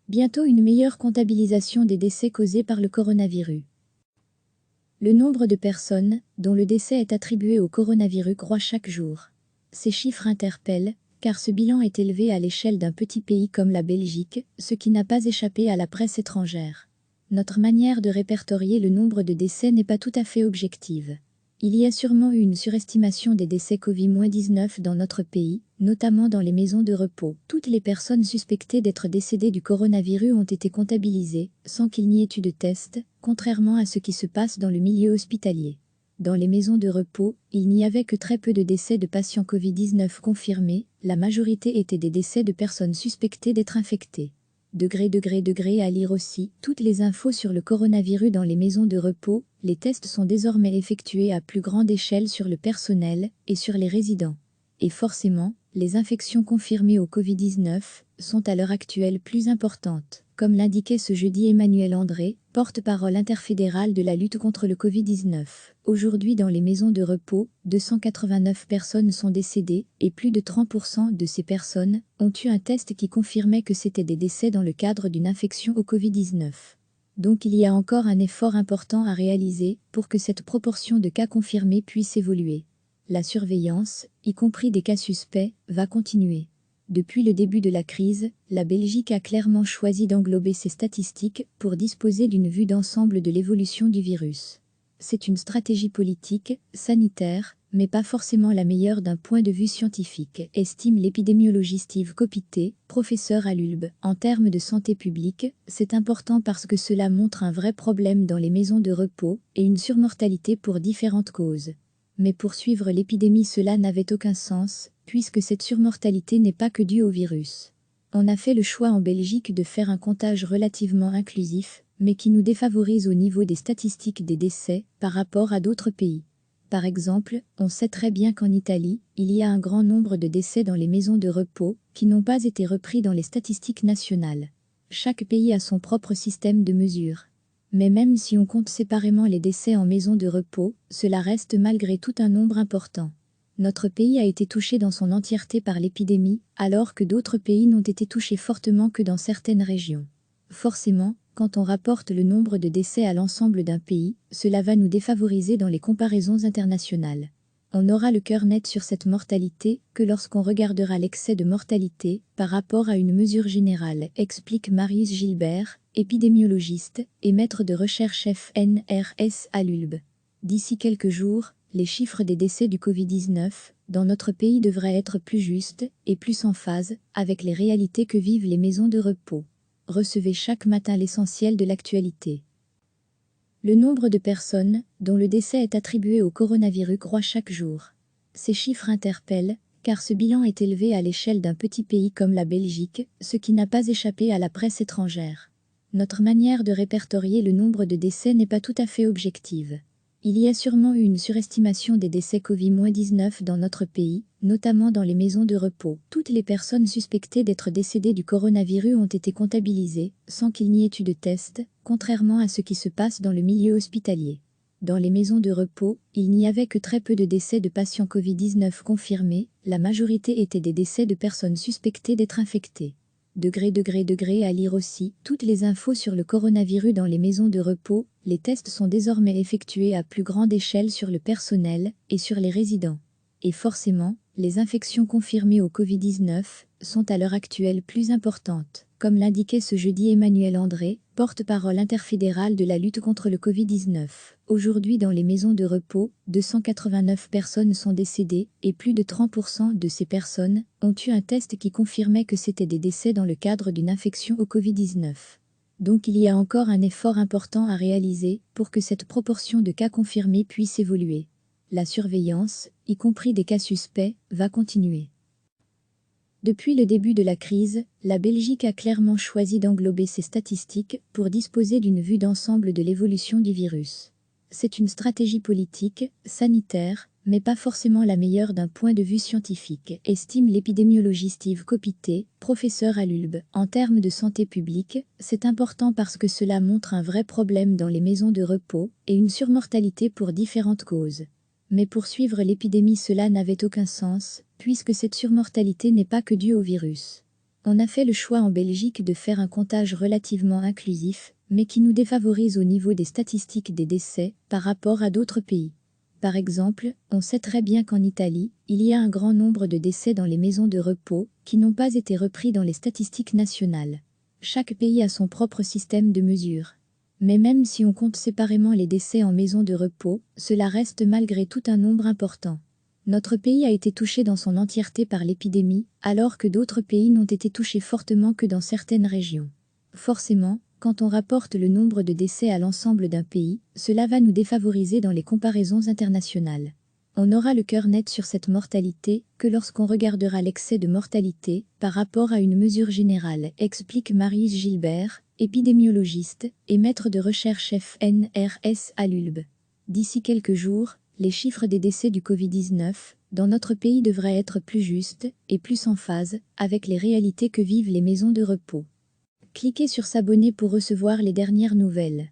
Bientôt une meilleure comptabilisation des décès causés par le coronavirus. Le nombre de personnes dont le décès est attribué au coronavirus croît chaque jour. Ces chiffres interpellent, car ce bilan est élevé à l'échelle d'un petit pays comme la Belgique, ce qui n'a pas échappé à la presse étrangère. Notre manière de répertorier le nombre de décès n'est pas tout à fait objective. Il y a sûrement eu une surestimation des décès Covid-19 dans notre pays, notamment dans les maisons de repos. Toutes les personnes suspectées d'être décédées du coronavirus ont été comptabilisées, sans qu'il n'y ait eu de test, contrairement à ce qui se passe dans le milieu hospitalier. Dans les maisons de repos, il n'y avait que très peu de décès de patients Covid-19 confirmés, la majorité étaient des décès de personnes suspectées d'être infectées. À lire aussi, toutes les infos sur le coronavirus dans les maisons de repos, les tests sont désormais effectués à plus grande échelle sur le personnel et sur les résidents. Et forcément, les infections confirmées au Covid-19 sont à l'heure actuelle plus importantes, comme l'indiquait ce jeudi Emmanuel André, porte-parole interfédérale de la lutte contre le Covid-19. Aujourd'hui dans les maisons de repos, 289 personnes sont décédées, et plus de 30% de ces personnes ont eu un test qui confirmait que c'était des décès dans le cadre d'une infection au Covid-19. Donc il y a encore un effort important à réaliser pour que cette proportion de cas confirmés puisse évoluer. La surveillance, y compris des cas suspects, va continuer. Depuis le début de la crise, la Belgique a clairement choisi d'englober ses statistiques pour disposer d'une vue d'ensemble de l'évolution du virus. C'est une stratégie politique, sanitaire, mais pas forcément la meilleure d'un point de vue scientifique, estime l'épidémiologiste Yves Copité, professeur à l'ULB. En termes de santé publique, c'est important parce que cela montre un vrai problème dans les maisons de repos et une surmortalité pour différentes causes. Mais poursuivre l'épidémie cela n'avait aucun sens, puisque cette surmortalité n'est pas que due au virus. On a fait le choix en Belgique de faire un comptage relativement inclusif, mais qui nous défavorise au niveau des statistiques des décès par rapport à d'autres pays. Par exemple, on sait très bien qu'en Italie, il y a un grand nombre de décès dans les maisons de repos qui n'ont pas été repris dans les statistiques nationales. Chaque pays a son propre système de mesure. Mais même si on compte séparément les décès en maison de repos, cela reste malgré tout un nombre important. Notre pays a été touché dans son entièreté par l'épidémie, alors que d'autres pays n'ont été touchés fortement que dans certaines régions. Forcément, quand on rapporte le nombre de décès à l'ensemble d'un pays, cela va nous défavoriser dans les comparaisons internationales. On aura le cœur net sur cette mortalité que lorsqu'on regardera l'excès de mortalité par rapport à une mesure générale, explique Marius Gilbert, épidémiologiste et maître de recherche FNRS à l'ULB. D'ici quelques jours, les chiffres des décès du Covid-19 dans notre pays devraient être plus justes et plus en phase avec les réalités que vivent les maisons de repos. Recevez chaque matin l'essentiel de l'actualité. Le nombre de personnes dont le décès est attribué au coronavirus croît chaque jour. Ces chiffres interpellent, car ce bilan est élevé à l'échelle d'un petit pays comme la Belgique, ce qui n'a pas échappé à la presse étrangère. Notre manière de répertorier le nombre de décès n'est pas tout à fait objective. Il y a sûrement eu une surestimation des décès Covid-19 dans notre pays, notamment dans les maisons de repos. Toutes les personnes suspectées d'être décédées du coronavirus ont été comptabilisées, sans qu'il n'y ait eu de test, contrairement à ce qui se passe dans le milieu hospitalier. Dans les maisons de repos, il n'y avait que très peu de décès de patients Covid-19 confirmés, la majorité étaient des décès de personnes suspectées d'être infectées. À lire aussi, toutes les infos sur le coronavirus dans les maisons de repos, les tests sont désormais effectués à plus grande échelle sur le personnel et sur les résidents. Et forcément, les infections confirmées au Covid-19 sont à l'heure actuelle plus importantes, comme l'indiquait ce jeudi Emmanuel André, porte-parole interfédérale de la lutte contre le Covid-19. Aujourd'hui dans les maisons de repos, 289 personnes sont décédées et plus de 30% de ces personnes ont eu un test qui confirmait que c'était des décès dans le cadre d'une infection au Covid-19. Donc il y a encore un effort important à réaliser pour que cette proportion de cas confirmés puisse évoluer. La surveillance, y compris des cas suspects, va continuer. Depuis le début de la crise, la Belgique a clairement choisi d'englober ses statistiques pour disposer d'une vue d'ensemble de l'évolution du virus. C'est une stratégie politique, sanitaire, mais pas forcément la meilleure d'un point de vue scientifique, estime l'épidémiologiste Yves Copité, professeur à l'ULB. En termes de santé publique, c'est important parce que cela montre un vrai problème dans les maisons de repos et une surmortalité pour différentes causes. Mais poursuivre l'épidémie cela n'avait aucun sens, puisque cette surmortalité n'est pas que due au virus. On a fait le choix en Belgique de faire un comptage relativement inclusif, mais qui nous défavorise au niveau des statistiques des décès par rapport à d'autres pays. Par exemple, on sait très bien qu'en Italie, il y a un grand nombre de décès dans les maisons de repos qui n'ont pas été repris dans les statistiques nationales. Chaque pays a son propre système de mesure. Mais même si on compte séparément les décès en maison de repos, cela reste malgré tout un nombre important. Notre pays a été touché dans son entièreté par l'épidémie, alors que d'autres pays n'ont été touchés fortement que dans certaines régions. Forcément, quand on rapporte le nombre de décès à l'ensemble d'un pays, cela va nous défavoriser dans les comparaisons internationales. On aura le cœur net sur cette mortalité que lorsqu'on regardera l'excès de mortalité par rapport à une mesure générale, explique Maryse Gilbert, épidémiologiste et maître de recherche FNRS à l'ULB. D'ici quelques jours, les chiffres des décès du Covid-19 dans notre pays devraient être plus justes et plus en phase avec les réalités que vivent les maisons de repos. Cliquez sur s'abonner pour recevoir les dernières nouvelles.